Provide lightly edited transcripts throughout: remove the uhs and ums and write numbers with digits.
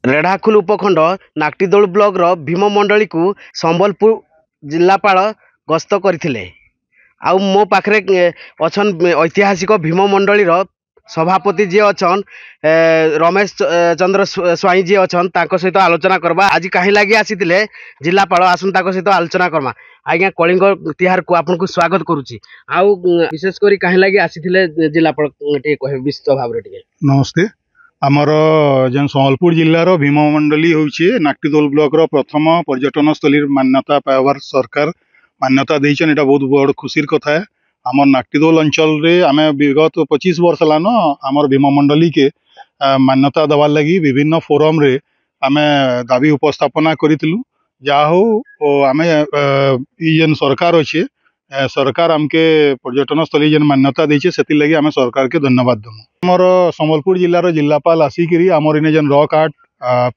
रेढ़ाखुल उपखंड नाकटीदोल ब्लॉक रो भीम मंडली को संबलपुर जिलापाल गस्त करथिले। आउ मो पाखरे अछन ऐतिहासिक भीम मंडली रो सभापति जी अछन रमेश चंद्र स्वाई जी अछन ताको सहित आलोचना करबा। आज कहीं लगी आसीथिले जिलापाल आसुन ताको सहित आलोचना करबा। आज्ञा कलिंग तिहार को आपन को स्वागत करूची। आउ विशेष करी कहीं लगी आसीथिले जिलापाल टे कहे विस्तृत भाव रे टे। नमस्ते। आमर जेन संबलपुर जिल्लार भीम मंडली होउची नाकटीदोल ब्लॉक रो प्रथम पर्यटन स्थली मान्यता पाइबार सरकार मान्यता देइछन। एटा बहुत बड़ खुशीर कथा है। आमर नाकटीदोल अंचल रे आमे विगत 25 वर्ष लान आमर भीम मंडली के मान्यता देवार लगी विभिन्न फोरम रे आमे दाबी उपस्थापना करितलु। जा हो आमे ई जेन सरकार अछि सरकार आमके पर्यटन स्थली जेन मान्यता देइछे सेति लगी आमे सरकार के धन्यवाद दमु। आमर संबलपुर जिल्लार जिलापाल आसिकिरी आमर इने जेन रॉक आर्ट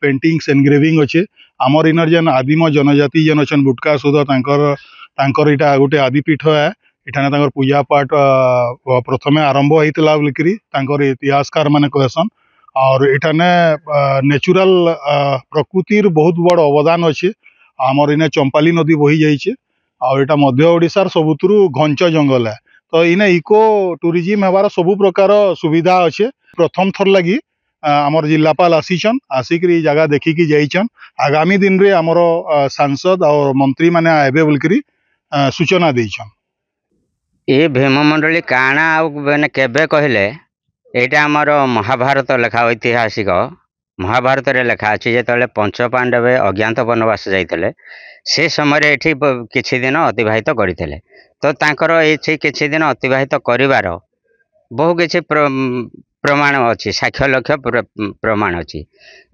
पेंटिंग्स एनग्रेविंग अच्छे आमर इनर जेन आदिम जनजाति जेन अच्छन बुटका सुध तांकर इटा गोटे आदिपीठ है। इठाने तांकर पूजा पाठ प्रथमे आरंभ होइतला बोलिकरी तांकर इतिहासकार माने कहसन। और इठाने नेचुरल प्रकृतिर बहुत बड़ अवदान अच्छे। आमर इने चंपाली नदी बही जाइछे और इटा मध्य ओडिशार सबुतरु घंच जंगल है। तो इने इको टूरिज्म हेबार सबु प्रकार सुविधा अच्छे। प्रथम थर लगी आमर जिलापाल आसीचन आसिकरी जगह देखिकी जाइछन। आगामी दिन रे आमर सांसद और मंत्री माने आबे बोलकरी सूचना देइछन। ये भीम मंडली काना मैंने केबे कहले एटा आमर महाभारत लेखा ऐतिहासिक महाभारत रे लेखा अच्छी जो पंच पांडव अज्ञात वनवास जाइते से समय ये किछि दिन अतिबाहित करते। तो तांकर ये किछि दिन अतिबाहित करिवार बहु किछि प्रमाण अच्छी साक्ष्य लक्ष्य प्रमाण अच्छी।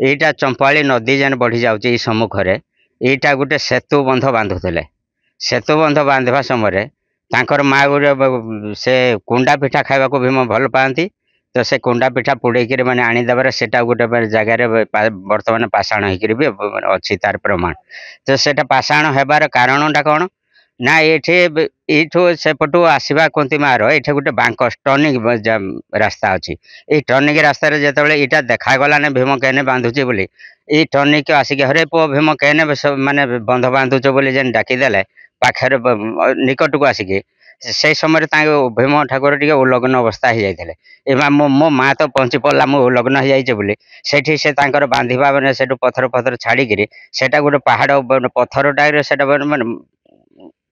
यहीटा चंपाली नदी जेन बढ़ी जाऊँगी सम्मुख में यहीटा गोटे सेतु बंध बांधुले। सेतु बंध बांधा समय तांकर माँ गोटे से कुंडा पिठा खावा को भीम भल पाती। तो से कुंडा पिठा पुड़े मैंने आनीदेवर से गोटे जगार बर्तमान पाषाण हो अच्छी तार प्रमाण। तो सेटा पाषाण होबार कारणटा कौन ना ये सेपटू आसवा कुंतीमार ये गोटे बांक टर्निंग रास्ता अच्छी। ये टर्निंग रास्ता जो इटा देखागला ने भीम कहने बांधुचे बोली ये टर्निंग को आसिक हरे पुओ भीम कहने माने बंध बांधुच बोली जेन डाकिदेले पाखर निकट को आसिक से समय भीम ठाकुर टे उल्लग्न अवस्था हो जाते। मो माँ तो पहुँची पड़ा मुझे उल्लग्न हो जाइए बोली से बांधा मैंने से पथर पथर छाड़ी सेटा गोटे पहाड़ पथर टाइप से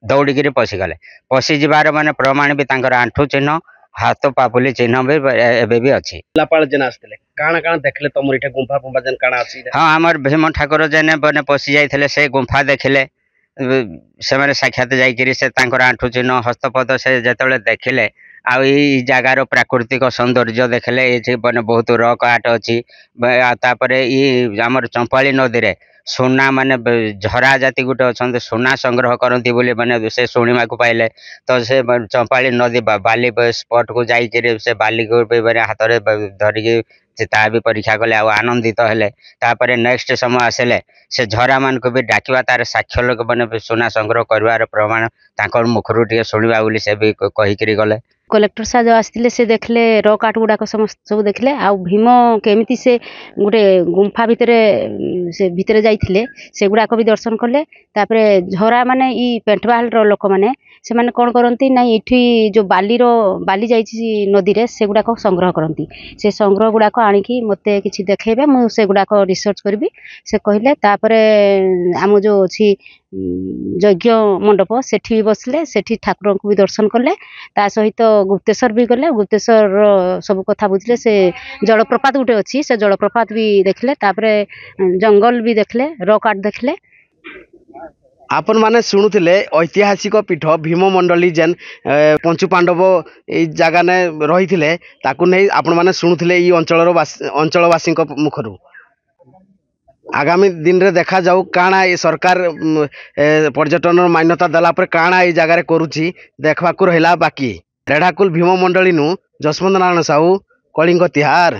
दौड़िकी पशिगले। पशि जीवार माने प्रमाण भी तांकर आंठू चिन्ह हाथ पापुली चिन्ह भी एबे भी अच्छी। जिलापाल जेन आसले काना काना देखले तमर इठे गुंफा गुंफा जेन काना आसी। हाँ आमर भीम ठाकुर जेने बने पशि जाइथिले से गुंफा देखिले से माने साक्षात जाइकिरी से तांकर आंठू चिन्ह हस्तपद से जेतले देखिले आउ ई जगार प्राकृतिक सौंदर्य देखले ये बने बहुत रॉक आर्ट अच्छी। तापरे ई आमर चंपाली नदी रे सोना माने झरा जाति गोटे अच्छा सोना संग्रह करती बोली मैंने से शुणा पाइले। तो से चंपाली नदी बाली स्पट को जाइए से बाली को हाथ में धरिकी ता भी परीक्षा कले आनंदित हेले। तापर नेक्स्ट समय आसले से झरा मान को भी डाकिवा तार साक्ष्य लोक मैंने सोना संग्रह कर प्रमाण तांकर मुखरू टे शुणा बोली से भी कहीकि गले। कलेक्टर साहब जो आसते से देखले रॉक आर्ट गुड़ाक समस्त सब देखले आ भीम केमिति से गोटे गुंफा भितर से भितर जाइथिले से गुड़ाक भी दर्शन कले। तापरे झरा माने ई पेंटवाल रो लोक माने से माने कोन करंती ना इठी जो बाली जाइछि नदी रे से गुड़ाक संग्रह करंती। से संग्रह गुड़ाक आनिकी मते किछि देखेबे मु से गुड़ाक रिसर्च करबी से कहले। तापरे आम जो अछि यज्ञ मंडप सेठी भी बसले सेठी ठाकुर को भी दर्शन कले। ता सहित गुप्तेश्वर भी गले गुप्तेश्वर सब कथा बुझले। से जलप्रपात गोटे अच्छी से जलप्रपात भी देखले। तापरे जंगल भी देखले रॉक आर्ट देखले। आपण माने शुणुले ऐतिहासिक पीठ भीम मंडली जेन पंचु पांडव ये जगह ने रही ताकू नहीं आपण माने शुणुले ये अंचलवासी मुखरू। आगामी दिन रे देखा जाऊ काना ये सरकार पर्यटन मान्यता देला पर काना ये जगह करुची देखा रहा बाकी। रेढ़ाकुल भीम मंडली नु जसवंत नारायण साहू कलिंग तिहार।